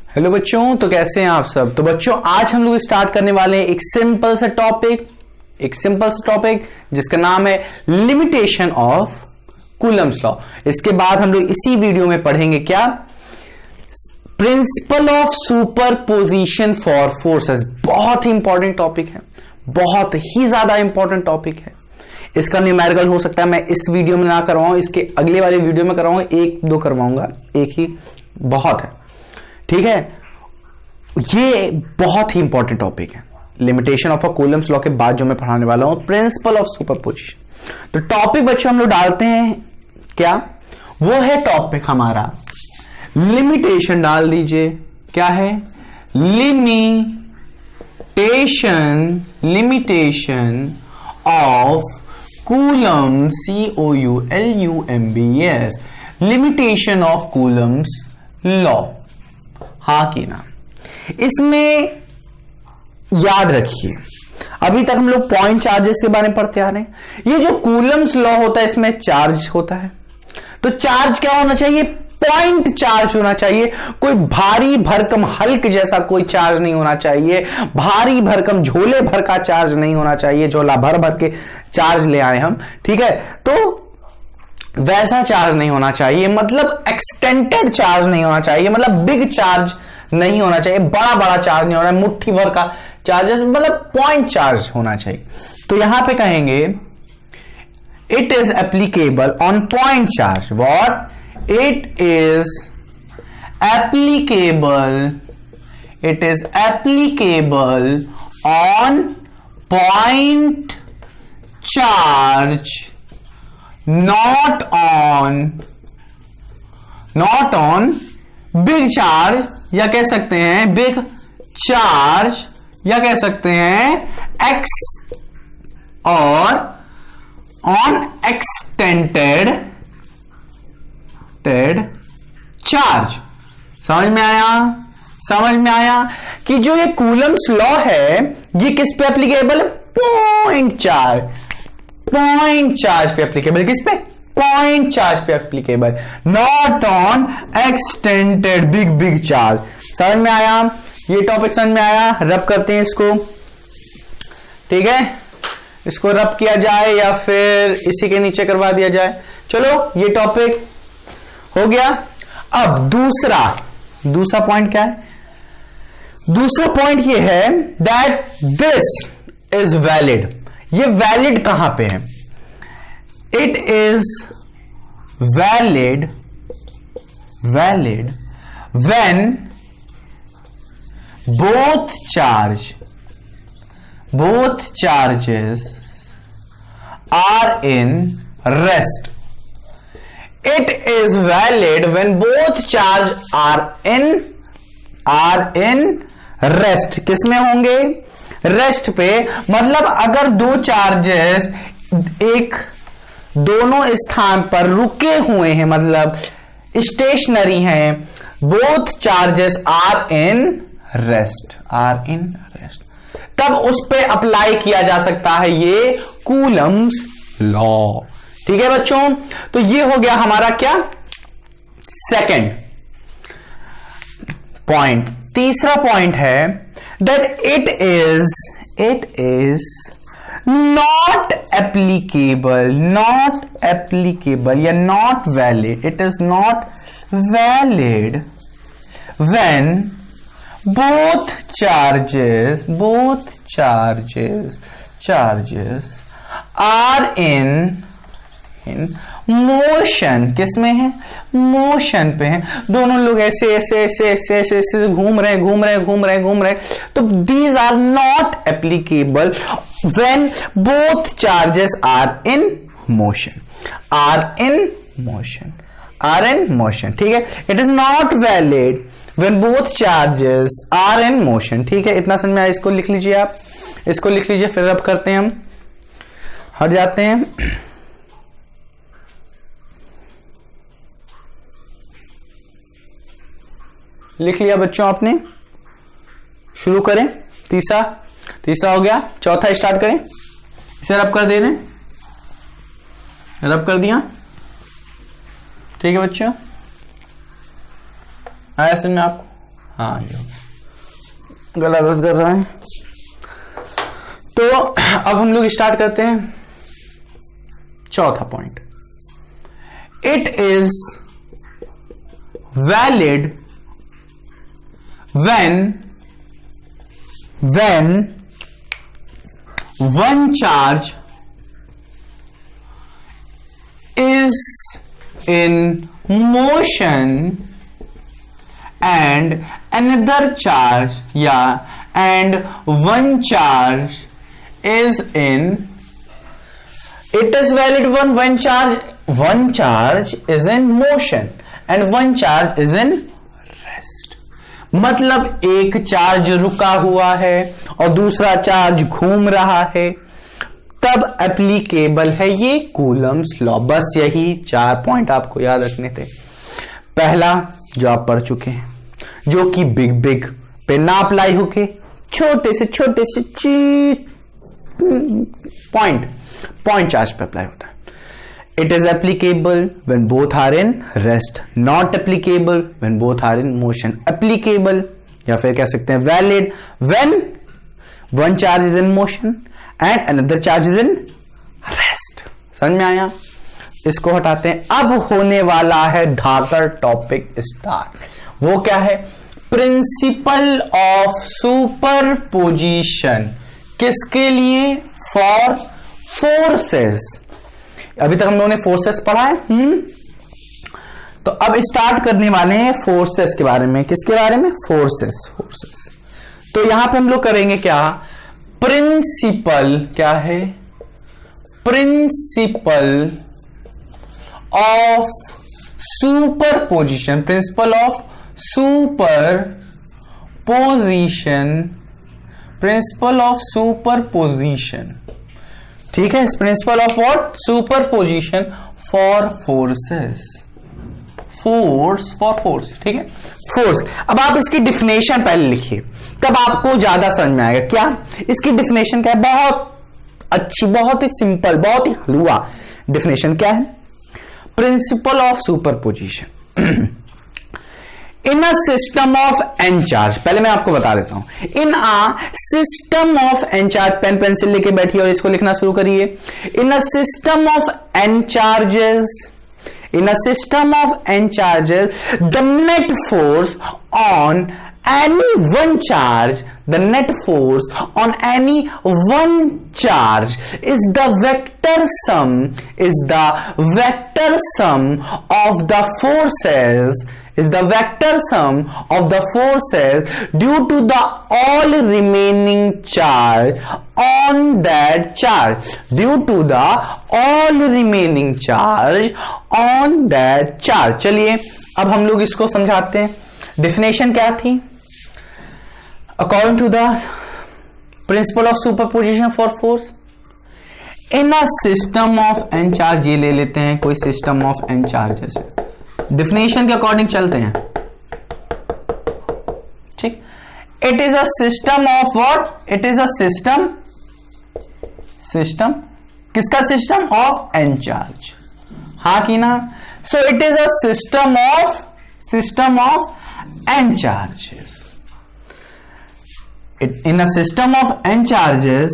Hello बच्चों, तो कैसे हैं आप सब। तो बच्चों आज हम लोग स्टार्ट करने वाले हैं एक सिंपल सा टॉपिक जिसका नाम है लिमिटेशन ऑफ कूलम्स लॉ। इसके बाद हम लोग इसी वीडियो में पढ़ेंगे क्या, principal of superposition for forces. बहुत ही इंपॉर्टेंट टॉपिक है, बहुत ही ज्यादा इंपॉर्टेंट टॉपिक है। इसका न्यूमेरिकल हो सकता है मैं इस वीडियो में ना करवाऊं, इसके अगले वाले वीडियो में करवाऊंगा, एक दो करवाऊंगा, एक ही बहुत है, ठीक है। ये बहुत ही इंपॉर्टेंट टॉपिक है। Limitation of a Coulomb's law के बाद जो मैं पढ़ाने वाला हूं प्रिंसिपल ऑफ सुपरपोजिशन। तो टॉपिक बच्चों हम लोग डालते हैं क्या, वो है टॉपिक हमारा लिमिटेशन। डाल दीजिए क्या है, limitation of Coulomb's, COULUMBS, limitation of Coulomb's law. हाँ कि ना। इसमें याद रखिए, अभी तक हम लोग पॉइंट चार्जेस के बारे में पढ़ते आ रहे हैं। ये जो कूलम्स लॉ होता है इसमें चार्ज होता है, तो चार्ज क्या होना चाहिए, पॉइंट चार्ज होना चाहिए। कोई भारी भरकम हल्क जैसा कोई चार्ज नहीं होना चाहिए, भारी भरकम झोले भर का चार्ज नहीं होना चाहिए, झोला भर भर के चार्ज ले आए हम, ठीक है। तो वैसा चार्ज नहीं होना चाहिए, मतलब एक्सटेंडेड चार्ज नहीं होना चाहिए, मतलब बिग चार्ज नहीं होना चाहिए, बड़ा बड़ा चार्ज नहीं होना, मुट्ठी भर का चार्ज, मतलब पॉइंट चार्ज होना चाहिए। तो यहां पे कहेंगे it is applicable on point charge. What, it is applicable on point charge, not on big charge, या कह सकते हैं बिग चार्ज, या कह सकते हैं X, और on extended चार्ज। समझ में आया कि जो ये कूलम्स लॉ है ये किस पे एप्लीकेबल है, पॉइंट चार्ज पे एप्लीकेबल। किस पे, पॉइंट चार्ज पे applicable, not on extended big charge. समझ में आया, ये टॉपिक समझ में आया। रब करते हैं इसको, ठीक है, इसको रब किया जाए या फिर इसी के नीचे करवा दिया जाए। चलो ये टॉपिक हो गया। अब दूसरा पॉइंट क्या है, दूसरा पॉइंट ये है दैट दिस इज वैलिड। ये वैलिड कहां पे है, it is valid when both charges are in rest. It is valid when both charges are in rest. किसमें होंगे, रेस्ट पे, मतलब अगर दो चार्जेस एक दोनों स्थान पर रुके हुए हैं, मतलब स्टेशनरी हैं, both charges are in rest, तब उस पे अप्लाई किया जा सकता है ये कूलम्स लॉ। ठीक है बच्चों, तो ये हो गया हमारा क्या, सेकंड पॉइंट। तीसरा पॉइंट है that it is not applicable या not valid, it is not valid when both charges are in motion. किसमें है, मोशन पे है, दोनों लोग ऐसे घूम रहे। तो these are not applicable when both charges are in motion, ठीक है। It is not valid when both charges are in motion, ठीक है। इतना समझ में आया, इसको लिख लीजिए आप, इसको लिख लीजिए, फिर अब करते हैं हम, हट जाते हैं। लिख लिया बच्चों आपने, शुरू करें। तीसरा हो गया, चौथा स्टार्ट करें। इसे रब कर दे रहे, रब कर दिया, ठीक है बच्चों, आया समझ में आपको? हाँ ये गला दर्द कर रहा है। तो अब हम लोग स्टार्ट करते हैं चौथा point. It is valid when one charge is in motion and another charge and one charge is in. It is valid when one charge is in motion and one charge is in rest. मतलब एक charge रुका हुआ है और दूसरा charge घूम रहा है, तब एप्लीकेबल है ये कूलम्स लॉ। बस यही 4 पॉइंट आपको याद रखने थे। पहला जो आप पढ़ चुके हैं, जो कि बिग पे ना अप्लाई होके छोटे से पॉइंट चार्ज पे अप्लाई होता है। It is applicable when both are in rest, not applicable when both are in motion. Applicable या फिर कह सकते हैं valid when one charge is in motion and another charge is in rest. समझ में आया? इसको हटाते हैं। अब होने वाला है धाकर टॉपिक स्टार्ट। वो क्या है? Principle of superposition. किसके लिए? For forces. अभी तक हम लोगों ने फोर्सेस पढ़ा है। तो अब स्टार्ट करने वाले हैं फोर्सेस के बारे में। किसके बारे में? फोर्सेस। तो यहां पे हम लोग करेंगे क्या? प्रिंसिपल क्या है? Principle of superposition. Principal of superposition. ठीक है, principle of what? Superposition for forces. Force. ठीक है, फोर्स। अब आप इसकी डिफिनेशन पहले लिखिए, तब आपको ज्यादा समझ में आएगा। क्या इसकी डिफिनेशन क्या है? बहुत अच्छी, बहुत ही सिंपल, बहुत ही हलवा डिफिनेशन क्या है? Principle of superposition in a system of N charge. पहले मैं आपको बता देता हूं, in a system of N charge. Pencil लेके बैठिए और इसको लिखना शुरू करिए। In a system of N charges, in a system of N charges, the net force on any one charge, the net force on any one charge is the vector sum of the forces due to the all remaining charge on that charge. चलिए अब हम लोग इसको समझाते हैं। Definition क्या थी? According to the principle of superposition for force, in a system of n charge, ये ले लेते हैं कोई सिस्टम ऑफ n चार्जेस है। डिफिनेशन के अकॉर्डिंग चलते हैं। ठीक, it is a system of what? It is a system किसका? System of n charge. हाँ कि ना? So it is a system of n charges. In a system of n charges,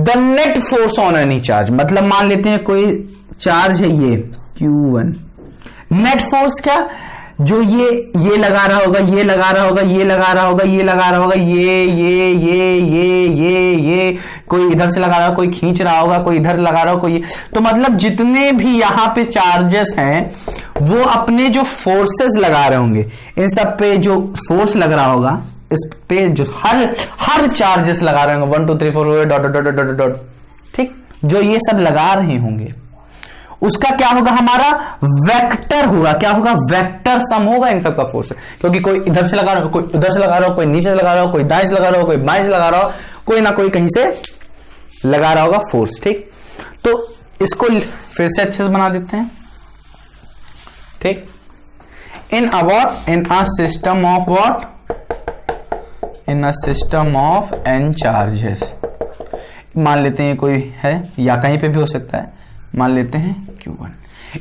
the net force on any charge, मतलब मान लेते हैं कोई charge है ये Q1। नेट फोर्स क्या? जो ये लगा रहा होगा, ये लगा रहा होगा, ये लगा रहा होगा, ये लगा रहा होगा, ये कोई इधर से लगा रहा होगा, कोई खींच रहा होगा, कोई इधर लगा रहा होगा, कोई। तो मतलब जितने भी यहां पे चार्जेस हैं वो अपने जो फोर्सेस लगा रहे होंगे, इन सब पे जो फोर्स लग रहा होगा, इस पे जो हर चार्जेस लगा रहे होंगे 1 2 3 4 डॉट, ठीक, जो ये सब लगा रहे होंगे उसका क्या होगा? हमारा वेक्टर होगा। क्या होगा? वेक्टर सम होगा इन सबका फोर्स। क्योंकि कोई इधर से लगा रहा हो, कोई उधर से लगा रहा हो, कोई नीचे से लगा रहा हो, कोई दाएं से लगा रहा हो, कोई बाएं से लगा रहा हो, कोई ना कोई कहीं से लगा रहा होगा फोर्स। ठीक, तो इसको फिर से अच्छे से बना देते हैं। ठीक, in a system of what? In a system of n charges. मान लेते हैं कोई है, या कहीं पे भी हो सकता है, मान लेते हैं Q1।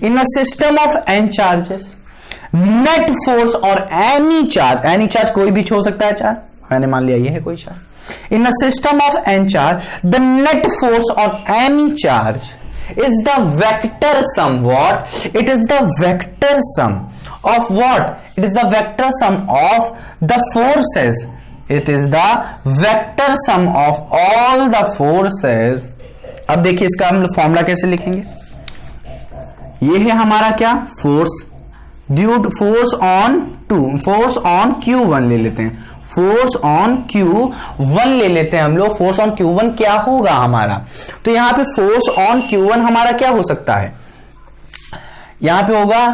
In a system of n charges net force और एनी चार्ज कोई भी हो सकता है चार्ज, मैंने मान लिया ये है कोई charge. In a system of N charge the net force on any charge is the vector sum. What? It is the vector sum of what? It is the vector sum of the forces. It is the vector sum of all the forces. अब देखिए इसका हम formula कैसे लिखेंगे। ये है हमारा क्या, force due force on Q1 ले लेते हैं, फोर्स ऑन Q1 ले लेते हैं हम लोग। फोर्स ऑन Q1 क्या होगा हमारा, तो यहां पे फोर्स ऑन Q1 हमारा क्या हो सकता है, यहां पे होगा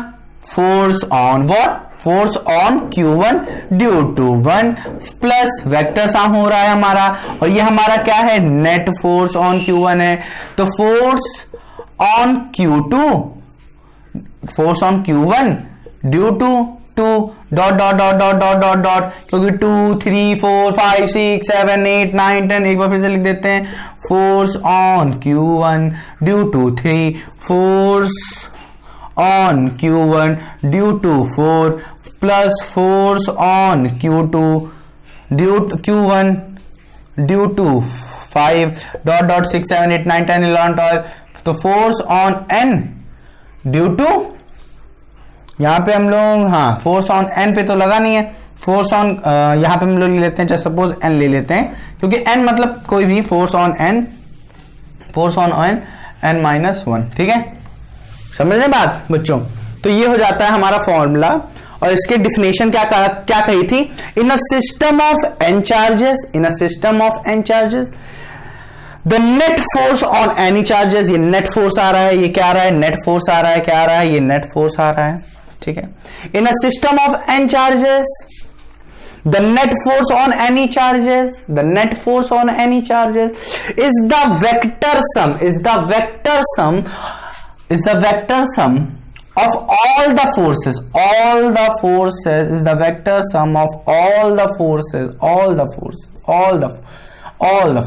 force on what, force on Q1 due to 1 plus vector sum हो रहा है हमारा, और ये हमारा क्या है, नेट फोर्स ऑन Q1 है। तो force on Q2, force on Q1 due to 2 dot dot dot dot dot dot dot, क्योंकि 2 3 4 5 6 7 8 9 10, एक बार फिर से लिख देते हैं, force on Q1 due to 3, force on Q1 due to 4 plus force on Q2 Q1 due to 5 dot dot 6 7 8 9 10 11 12, तो force on N due to, यहां पे हम लोग हाँ फोर्स ऑन N पे तो लगा नहीं है, फोर्स ऑन यहां पे हम लोग ले लेते हैं, जैसे सपोज N ले लेते हैं, क्योंकि N मतलब कोई भी force on N N minus 1, ठीक है, समझ रहे बात बच्चों। तो ये हो जाता है हमारा फॉर्मूला, और इसके डिफिनेशन क्या कही थी, in a system of N charges, in a system of N charges the net force on any charges, ये नेट फोर्स आ रहा है, ये क्या आ रहा है, नेट फोर्स आ रहा है, क्या आ रहा है, ये नेट फोर्स आ रहा है, ठीक है। In a system of N charges the net force on any charges, the net force on any charges is the vector sum, is the vector sum, is the vector sum of all the forces, all the forces is the vector sum of all the forces, all the forces, all the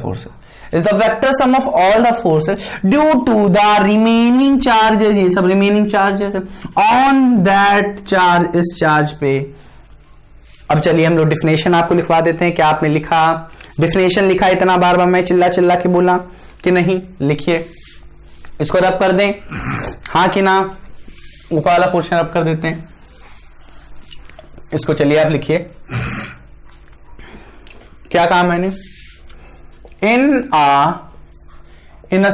forces is the vector sum of all the forces due to the remaining charges, ये सब remaining charges on that charge, इस charge पे। अब चलिए हम लोग definition आपको लिखवा देते हैं, क्या आपने लिखा, डिफिनेशन लिखा, इतना बार बार मैं चिल्ला चिल्ला के बोला कि नहीं, लिखिए, इसको रब कर दें, हाँ कि ना, ऊपर वाला पोर्शन रब कर देते हैं, इसको चलिए आप लिखिए, क्या कहा मैंने, in a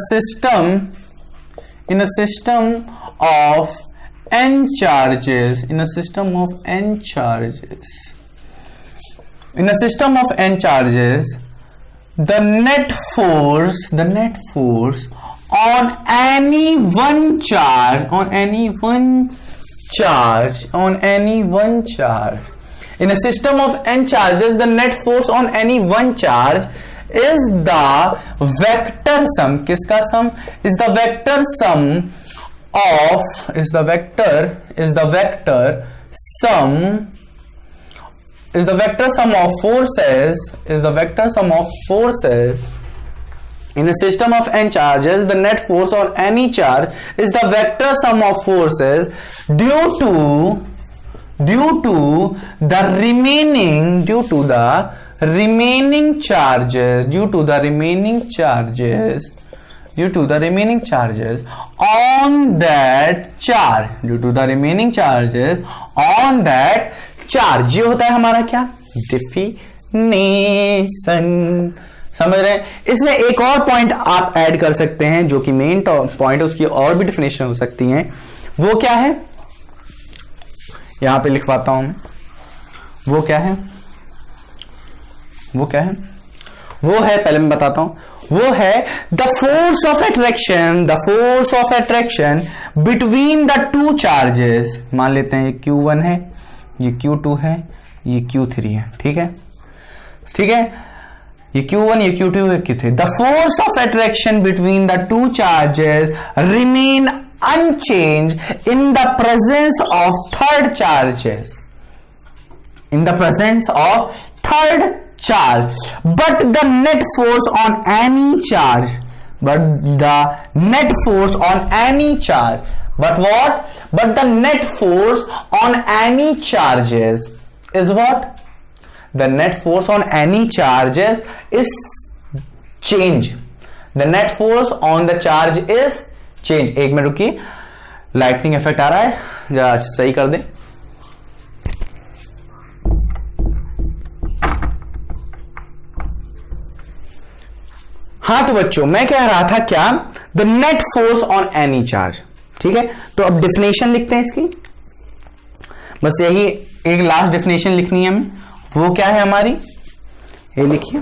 system of N charges, in a system of N charges, in a system of N charges, the net force on any one charge, in a system of N charges, the net force on any one charge is the vector sum, किसका sum, is the vector sum of, is the vector sum of forces, is the vector sum of forces in a system of N charges, the net force on any charge is the vector sum of forces due to the remaining charges on that charge, ये होता है हमारा क्या, definition, समझ रहे हैं। इसमें एक और पॉइंट आप ऐड कर सकते हैं जो कि मेन पॉइंट, उसकी और भी डिफिनेशन हो सकती है, वो क्या है, यहां पे लिखवाता हूं मैं, वो क्या है, पहले मैं बताता हूं, वो है the force of attraction between the two charges. मान लेते हैं ये Q1 है, ये Q2 है, ये Q3 है, ठीक है, ये Q1, ये Q2, ये Q3। The force of attraction between the two charges remain unchanged in the presence of third charges, but the net force on any charge But what? But the net force on any charges is what? The net force on any charges is change. The net force on the charge is change. एक minute रुकिए, lightning effect आ रहा है, जरा सही कर दें. हाँ तो बच्चों मैं कह रहा था क्या, the net force on any charge. ठीक है, तो अब डिफिनेशन लिखते हैं इसकी. बस यही एक लास्ट डिफिनेशन लिखनी है हमें. वो क्या है हमारी, ये लिखिए.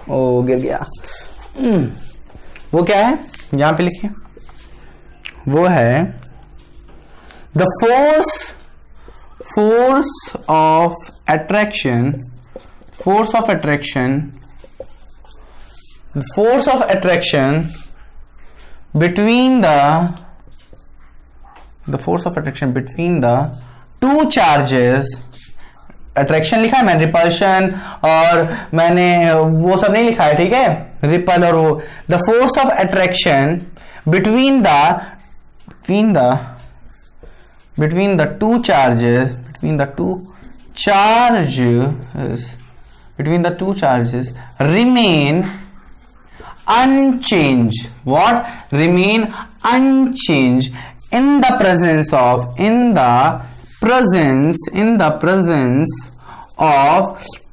ओ गिर गया. वो क्या है, यहां पे लिखिए. वो है the force of attraction, force of attraction, the force of attraction between the force of attraction between the two charges. Attraction लिखा है मैंने, रिपल्शन और मैंने वो सब नहीं लिखा है. ठीक है, रिपल और वो. The force of attraction between the two charges remain unchanged. What? Remain unchanged in the presence of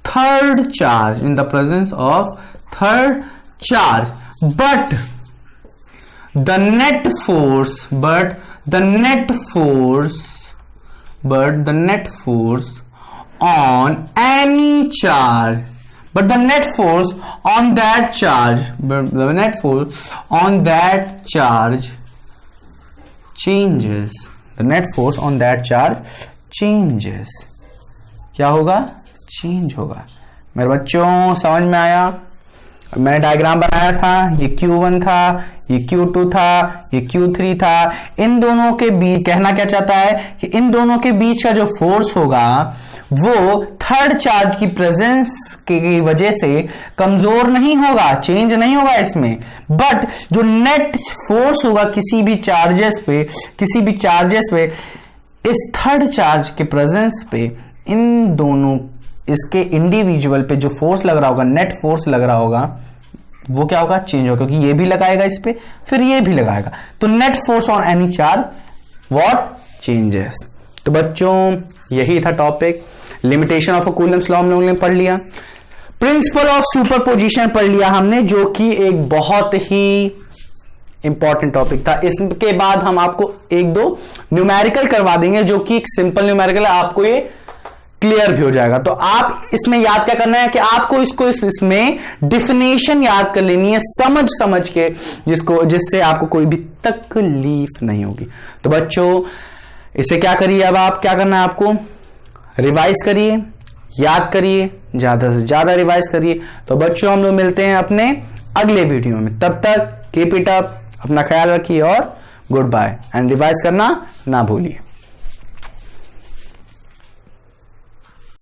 third charge. In the presence of third charge. But the net force on any charge. But the net force on that charge, changes. The net force on that charge changes. क्या होगा? Change होगा. मेरे बच्चों समझ में आया? मैंने diagram बनाया था, ये Q1 था, ये Q2 था, ये Q3 था. इन दोनों के बीच कहना क्या चाहता है कि इन दोनों के बीच का जो फोर्स होगा वो थर्ड चार्ज की प्रेजेंस की वजह से कमजोर नहीं होगा, चेंज नहीं होगा इसमें. बट जो नेट फोर्स होगा किसी भी चार्जेस पे इस थर्ड चार्ज के प्रेजेंस पे, इन दोनों इसके इंडिविजुअल पे जो फोर्स लग रहा होगा, नेट फोर्स लग रहा होगा, वो क्या होगा? चेंज होगा, क्योंकि ये भी लगाएगा इस पे, फिर ये भी लगाएगा. तो net force on any charge what? Changes. तो बच्चों यही था topic. Limitation of Coulomb's law हम लोगों ने पढ़ लिया. प्रिंसिपल ऑफ सुपरपोजिशन पढ़ लिया हमने, जो कि एक बहुत ही इंपॉर्टेंट टॉपिक था. इसके बाद हम आपको एक दो न्यूमेरिकल करवा देंगे, जो कि एक सिंपल न्यूमेरिकल है, आपको ये क्लियर भी हो जाएगा. तो आप इसमें याद क्या करना है कि आपको इसमें डिफिनेशन याद कर लेनी है, समझ के, जिससे आपको कोई भी तकलीफ नहीं होगी. तो बच्चों इसे क्या करिए, अब आप क्या करना है, आपको रिवाइज करिए, याद करिए, ज्यादा से ज्यादा रिवाइज करिए. तो बच्चों हम लोग मिलते हैं अपने अगले वीडियो में. तब तक कीप इट अप, अपना ख्याल रखिए और गुड बाय. एंड रिवाइज करना ना भूलिए.